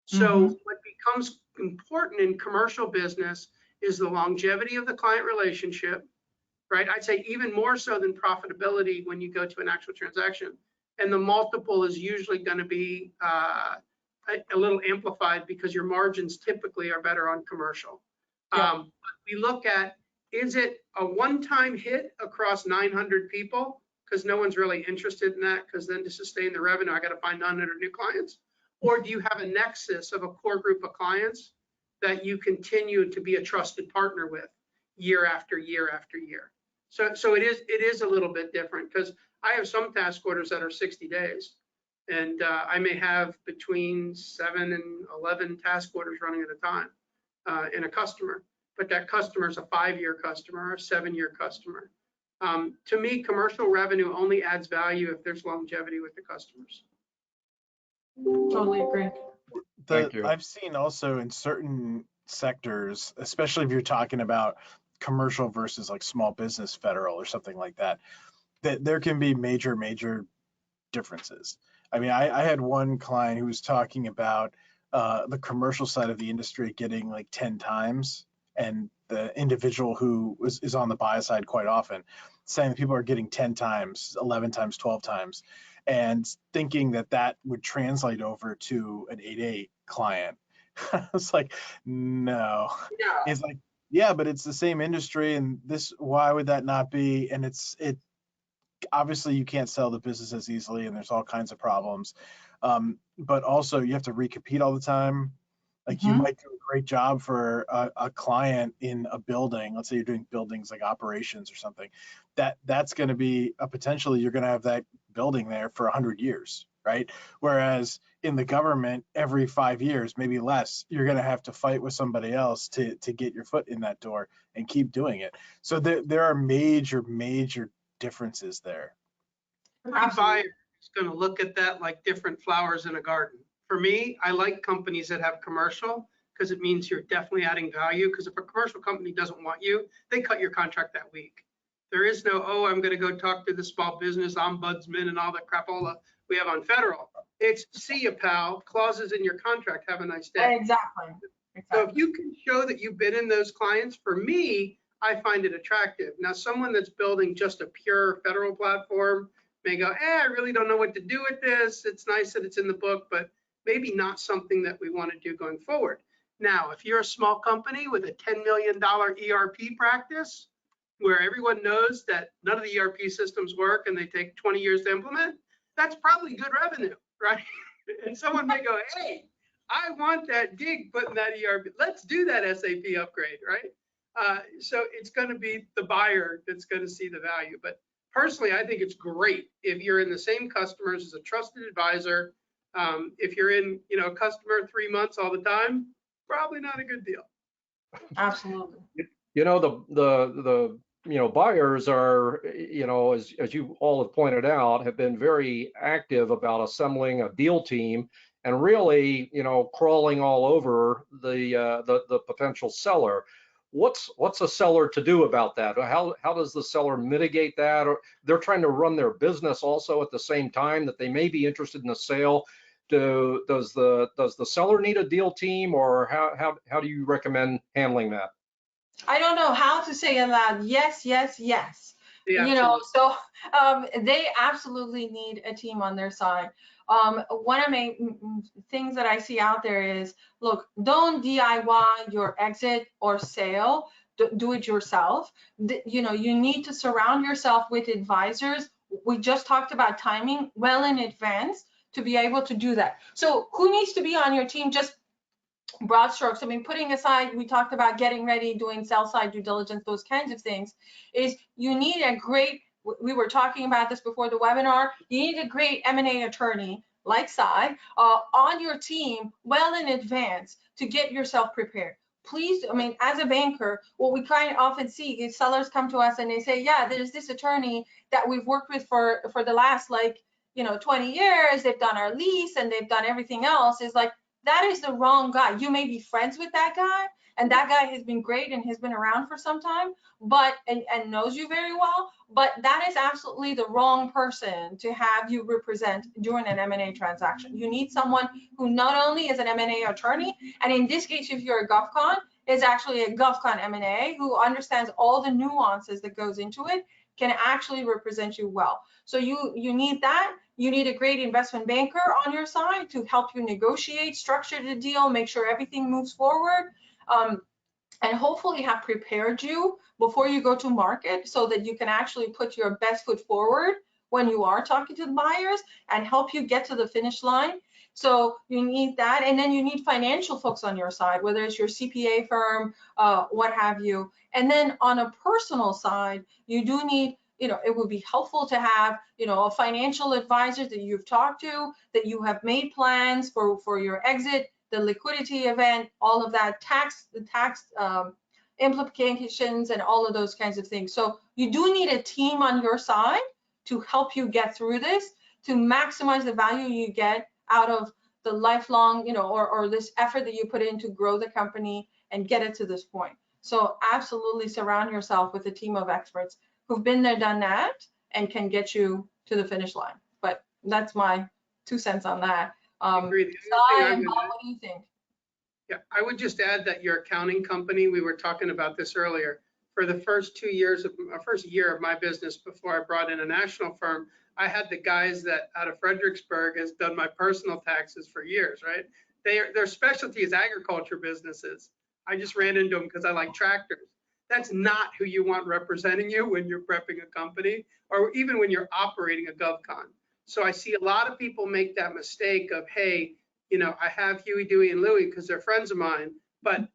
So what becomes important in commercial business is the longevity of the client relationship, right? I'd say even more so than profitability when you go to an actual transaction. And the multiple is usually going to be a little amplified because your margins typically are better on commercial. Yeah. We look at, is it a one-time hit across 900 people? Because no one's really interested in that, because then to sustain the revenue, I got to find 900 new clients. Or do you have a nexus of a core group of clients that you continue to be a trusted partner with year after year after year? So it is a little bit different, because I have some task orders that are 60 days, and I may have between 7 and 11 task orders running at a time in a customer, but that customer is a 5-year customer or a 7-year customer. To me, commercial revenue only adds value if there's longevity with the customers. Totally agree. Thank you. I've seen also in certain sectors, especially if you're talking about commercial versus like small business federal or something like that, that there can be major differences. I mean, I had one client who was talking about the commercial side of the industry getting like 10 times, and the individual who is on the buy side quite often saying that people are getting 10 times, 11 times, 12 times, and thinking that that would translate over to an 8-8 client. I was like, no. Yeah. It's like, yeah, but it's the same industry, and this, why would that not be? And it obviously you can't sell the business as easily, and there's all kinds of problems. But also you have to recompete all the time. Like you might do a great job for a client in a building. Let's say you're doing buildings like operations or something. That's going to be a potentially you're going to have that building there for 100 years, right? Whereas in the government, every 5 years, maybe less, you're going to have to fight with somebody else to get your foot in that door and keep doing it. So there are major differences there. Every buyer is going to look at that like different flowers in a garden. For me, I like companies that have commercial because it means you're definitely adding value. Because if a commercial company doesn't want you, they cut your contract that week. There is no, oh, I'm going to go talk to the small business ombudsman and all that crapola we have on federal. It's, see you, pal, clauses in your contract, have a nice day. Exactly. So if you can show that you've been in those clients, for me, I find it attractive. Now, someone that's building just a pure federal platform may go, I really don't know what to do with this. It's nice that it's in the book, but maybe not something that we want to do going forward. Now, if you're a small company with a $10 million ERP practice, where everyone knows that none of the ERP systems work and they take 20 years to implement, that's probably good revenue, right? And someone may go, hey, I want that gig put in that ERP. Let's do that SAP upgrade, right? So it's going to be the buyer that's going to see the value. But personally, I think it's great if you're in the same customers as a trusted advisor. If you're in, a customer 3 months all the time, probably not a good deal. Absolutely. The buyers are, as you all have pointed out, have been very active about assembling a deal team and really, crawling all over the potential seller. What's a seller to do about that? How does the seller mitigate that? Or they're trying to run their business also at the same time that they may be interested in a sale. Does the seller need a deal team, or how do you recommend handling that? I don't know how to say it loud. Yes. Yeah, So they absolutely need a team on their side. One of my things that I see out there is, look, don't DIY your exit or sale. Do it yourself. You need to surround yourself with advisors. We just talked about timing well in advance to be able to do that. So who needs to be on your team? Just broad strokes. I mean, putting aside, we talked about getting ready, doing sell side due diligence, those kinds of things, is you need a great, we were talking about this before the webinar, you need a great M&A attorney like Cy on your team well in advance to get yourself prepared. Please, I mean, as a banker, what we kind of often see is sellers come to us and they say, yeah, there's this attorney that we've worked with for the last 20 years. They've done our lease and they've done everything else. Is like, that is the wrong guy. You may be friends with that guy, and that guy has been great and has been around for some time, but and knows you very well, but that is absolutely the wrong person to have you represent during an M&A transaction. You need someone who not only is an M&A attorney, and in this case, if you're a GovCon, is actually a GovCon M&A who understands all the nuances that goes into it, can actually represent you well. So you need that. You need a great investment banker on your side to help you negotiate, structure the deal, make sure everything moves forward, and hopefully have prepared you before you go to market so that you can actually put your best foot forward when you are talking to the buyers and help you get to the finish line. So you need that, and then you need financial folks on your side, whether it's your CPA firm, what have you. And then on a personal side, you do need, it would be helpful to have, a financial advisor that you've talked to, that you have made plans for your exit, the liquidity event, all of that, the tax implications and all of those kinds of things. So you do need a team on your side to help you get through this, to maximize the value you get out of the lifelong, or this effort that you put in to grow the company and get it to this point. So absolutely surround yourself with a team of experts who've been there, done that, and can get you to the finish line. But that's my 2 cents on that. Agreed. Cy and Bob, what do you think? Yeah, I would just add that your accounting company, we were talking about this earlier, for the first 2 years of first year of my business before I brought in a national firm, I had the guys that out of Fredericksburg has done my personal taxes for years, right? Their specialty is agriculture businesses. I just ran into them because I like tractors. That's not who you want representing you when you're prepping a company or even when you're operating a GovCon. So I see a lot of people make that mistake of, hey, I have Huey, Dewey, and Louie because they're friends of mine, but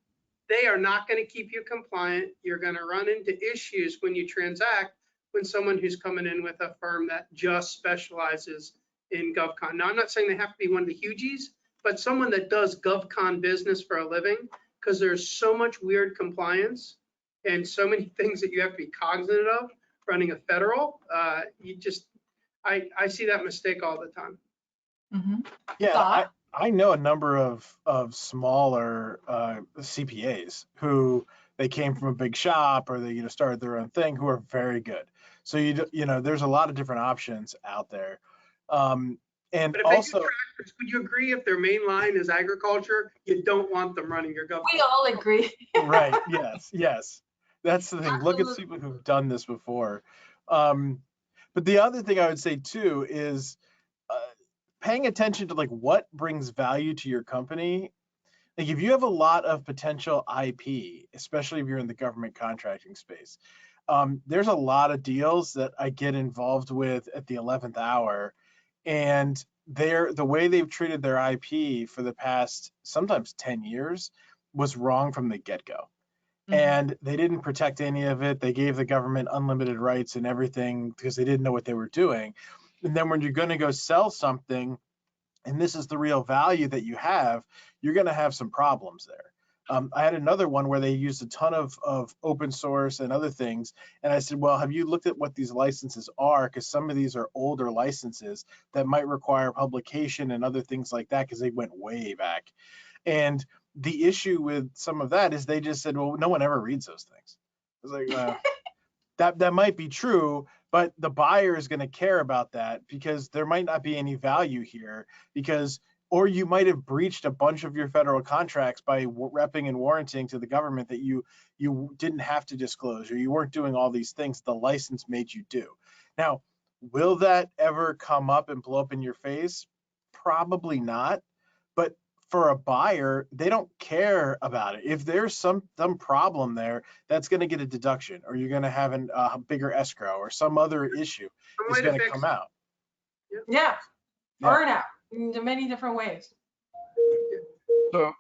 they are not going to keep you compliant. You're going to run into issues when you transact when someone who's coming in with a firm that just specializes in GovCon. Now, I'm not saying they have to be one of the hugies, but someone that does GovCon business for a living, because there's so much weird compliance and so many things that you have to be cognizant of running a federal. I see that mistake all the time. Mm-hmm. Yeah, I know a number of smaller CPAs who they came from a big shop or they started their own thing who are very good. So there's a lot of different options out there. And but if also, they do tractors, would you agree if their main line is agriculture, you don't want them running your GovCon? We all agree. Right? Yes. That's the thing. Absolutely. Look at people who've done this before. But the other thing I would say too is paying attention to what brings value to your company. Like if you have a lot of potential IP, especially if you're in the government contracting space, there's a lot of deals that I get involved with at the 11th hour, and the way they've treated their IP for the past sometimes 10 years was wrong from the get-go. Mm-hmm. And they didn't protect any of it. They gave the government unlimited rights and everything because they didn't know what they were doing. And then when you're going to go sell something, and this is the real value that you have, you're going to have some problems there. I had another one where they used a ton of open source and other things. And I said, well, have you looked at what these licenses are? Because some of these are older licenses that might require publication and other things like that because they went way back. And the issue with some of that is they just said, well, no one ever reads those things. I was like, well, that might be true, but the buyer is going to care about that because there might not be any value here or you might have breached a bunch of your federal contracts by repping and warranting to the government that you didn't have to disclose or you weren't doing all these things the license made you do. Now, will that ever come up and blow up in your face? Probably not. But for a buyer, they don't care about it. If there's some problem there, that's going to get a deduction, or you're going to have a bigger escrow, or some other issue is going to come out. Yeah, burn out in many different ways. So,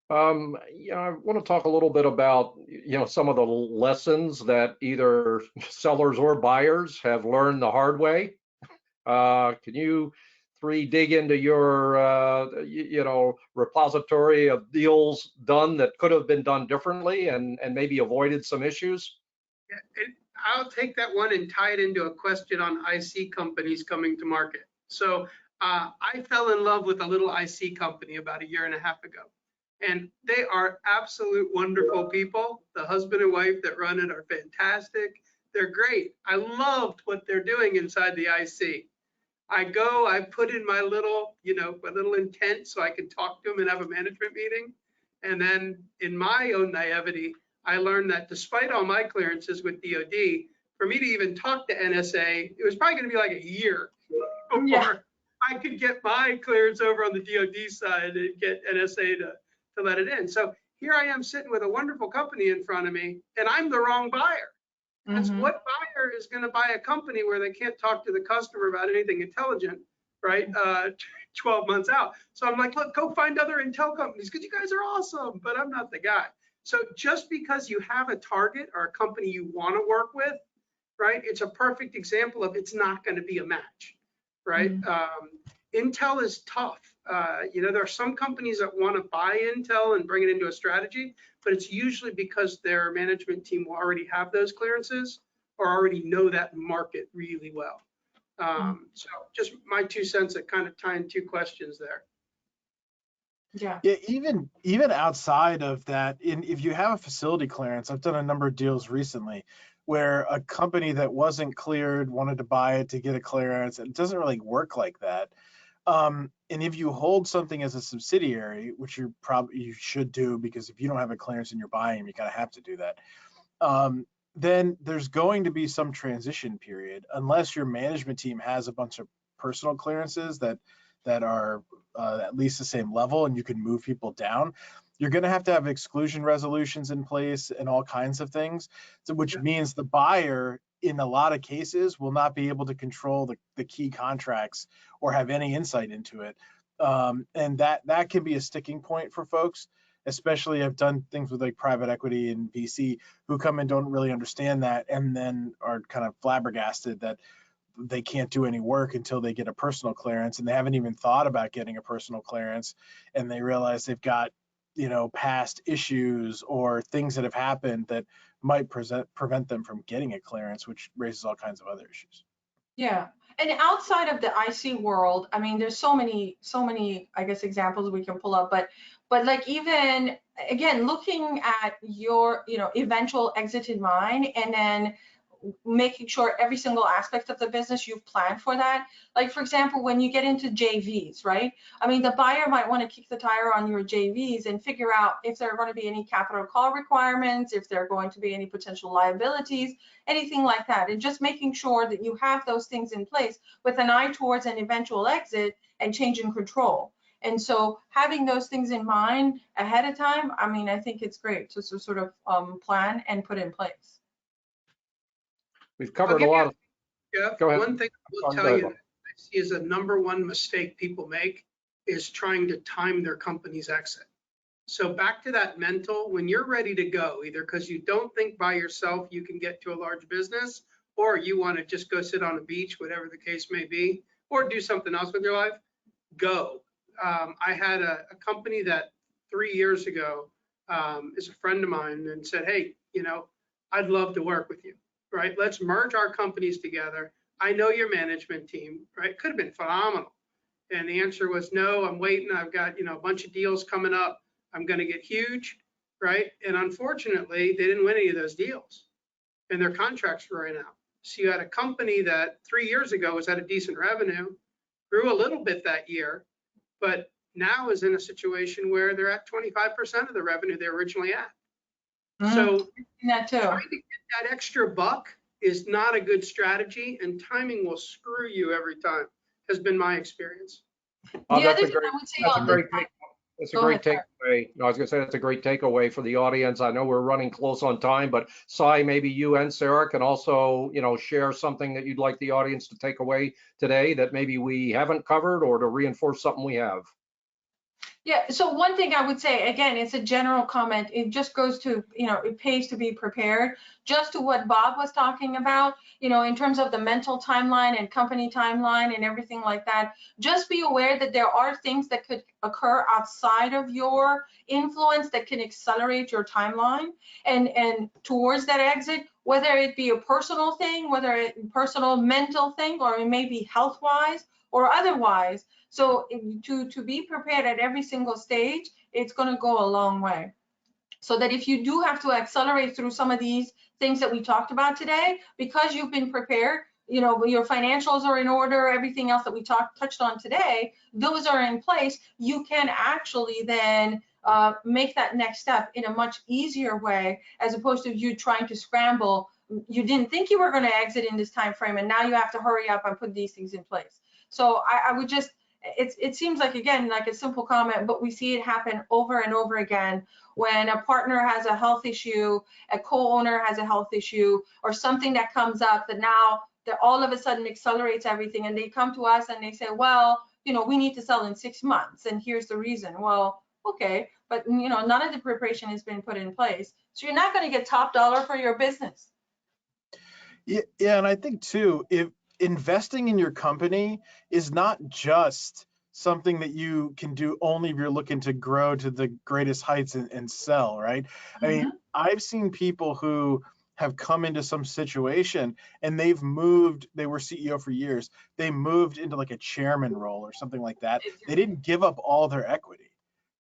I want to talk a little bit about some of the lessons that either sellers or buyers have learned the hard way. Can you three dig into your repository of deals done that could have been done differently and maybe avoided some issues? Yeah, and I'll take that one and tie it into a question on IC companies coming to market. So I fell in love with a little IC company about 1.5 years ago, and they are absolute wonderful people. The husband and wife that run it are fantastic. They're great. I loved what they're doing inside the IC. I put in my little intent so I could talk to them and have a management meeting. And then in my own naivety, I learned that despite all my clearances with DOD, for me to even talk to NSA, it was probably going to be like a year before I could get my clearance over on the DOD side and get NSA to let it in. So here I am sitting with a wonderful company in front of me, and I'm the wrong buyer. Because what buyer is going to buy a company where they can't talk to the customer about anything intelligent, right? 12 months out. So I'm like, look, go find other Intel companies because you guys are awesome, but I'm not the guy. So just because you have a target or a company you want to work with, right? It's a perfect example of it's not going to be a match, right? Intel is tough. There are some companies that want to buy Intel and bring it into a strategy, but it's usually because their management team will already have those clearances or already know that market really well. So just my 2 cents at kind of tying 2 questions there. Yeah. Yeah, even outside of that, if you have a facility clearance, I've done a number of deals recently where a company that wasn't cleared wanted to buy it to get a clearance. It doesn't really work like that. And if you hold something as a subsidiary, which you should do, because if you don't have a clearance and you're buying them, you kind of have to do that. Then there's going to be some transition period, unless your management team has a bunch of personal clearances that are at least the same level and you can move people down. You're going to have exclusion resolutions in place and all kinds of things, which means the buyer in a lot of cases will not be able to control the key contracts or have any insight into it. And that can be a sticking point for folks, especially I've done things with like private equity and VC who come and don't really understand that and then are kind of flabbergasted that they can't do any work until they get a personal clearance, and they haven't even thought about getting a personal clearance, and they realize they've got past issues or things that have happened that might prevent them from getting a clearance, which raises all kinds of other issues. Yeah. And outside of the IC world, I mean, there's so many, I guess, examples we can pull up, but like, even again, looking at your, eventual exit in mind, and then making sure every single aspect of the business you've planned for that. Like, for example, when you get into JVs, right? I mean, the buyer might want to kick the tire on your JVs and figure out if there are going to be any capital call requirements, if there are going to be any potential liabilities, anything like that. And just making sure that you have those things in place with an eye towards an eventual exit and change in control. And so having those things in mind ahead of time, I mean, I think it's great to sort of plan and put in place. We've covered a lot of. Jeff, Go ahead. one thing I will tell you that I see is a #1 mistake people make is trying to time their company's exit. So back to that mental, when you're ready to go, either because you don't think by yourself you can get to a large business, or you want to just go sit on a beach, whatever the case may be, or do something else with your life, go. I had a company that 3 years ago is a friend of mine and said, hey, I'd love to work with you. Right? Let's merge our companies together. I know your management team, right? Could have been phenomenal. And the answer was no, I'm waiting. I've got, a bunch of deals coming up. I'm going to get huge, right? And unfortunately, they didn't win any of those deals and their contracts were ran out. So you had a company that 3 years ago was at a decent revenue, grew a little bit that year, but now is in a situation where they're at 25% of the revenue they're originally at. So that too. Trying to get that extra buck is not a good strategy, and timing will screw you every time, has been my experience. That's a great takeaway. No, I was going to say that's a great takeaway for the audience. I know we're running close on time, but Cy, maybe you and Sarah can also, share something that you'd like the audience to take away today that maybe we haven't covered, or to reinforce something we have. Yeah, so one thing I would say, again, it's a general comment. It just goes to, it pays to be prepared. Just to what Bob was talking about, in terms of the mental timeline and company timeline and everything like that, just be aware that there are things that could occur outside of your influence that can accelerate your timeline and towards that exit, whether it be a personal thing, whether it personal mental thing, or it may be health-wise or otherwise. So to be prepared at every single stage, it's going to go a long way. So that if you do have to accelerate through some of these things that we talked about today, because you've been prepared, your financials are in order, everything else that we touched on today, those are in place, you can actually then make that next step in a much easier way, as opposed to you trying to scramble. You didn't think you were going to exit in this time frame, and now you have to hurry up and put these things in place. So I would just, it seems like, again, like a simple comment, but we see it happen over and over again when a partner has a health issue, a co-owner has a health issue, or something that comes up that now that all of a sudden accelerates everything, and they come to us and they say, well, we need to sell in 6 months, and here's the reason. Well, okay, but none of the preparation has been put in place, so you're not going to get top dollar for your business. Yeah, and I think too, investing in your company is not just something that you can do only if you're looking to grow to the greatest heights and sell, right? I mean, I've seen people who have come into some situation and they've moved, they were CEO for years, they moved into like a chairman role or something like that. They didn't give up all their equity,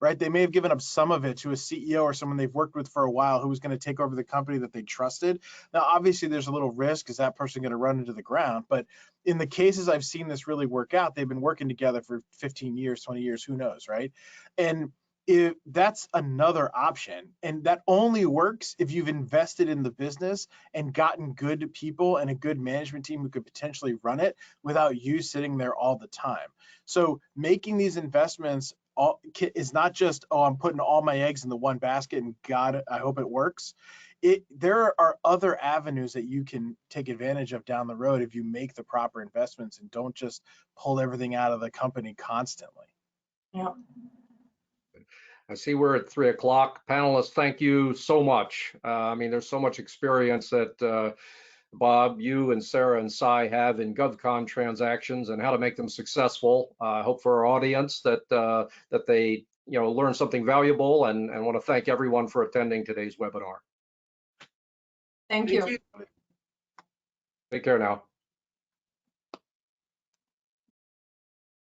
right? They may have given up some of it to a CEO or someone they've worked with for a while who was going to take over the company that they trusted. Now, obviously, there's a little risk. Is that person going to run into the ground? But in the cases I've seen this really work out, they've been working together for 15 years, 20 years, who knows, right? And if that's another option, and that only works if you've invested in the business and gotten good people and a good management team who could potentially run it without you sitting there all the time. So making these investments is not just, oh, I'm putting all my eggs in the one basket and God, I hope it works. There are other avenues that you can take advantage of down the road if you make the proper investments and don't just pull everything out of the company constantly. Yeah. I see we're at 3 o'clock. Panelists, thank you so much. I mean, there's so much experience that Bob, you and Sarah and Cy have in GovCon transactions and how to make them successful. I hope for our audience that that they learn something valuable, and want to thank everyone for attending today's webinar. Thank you. Take care now.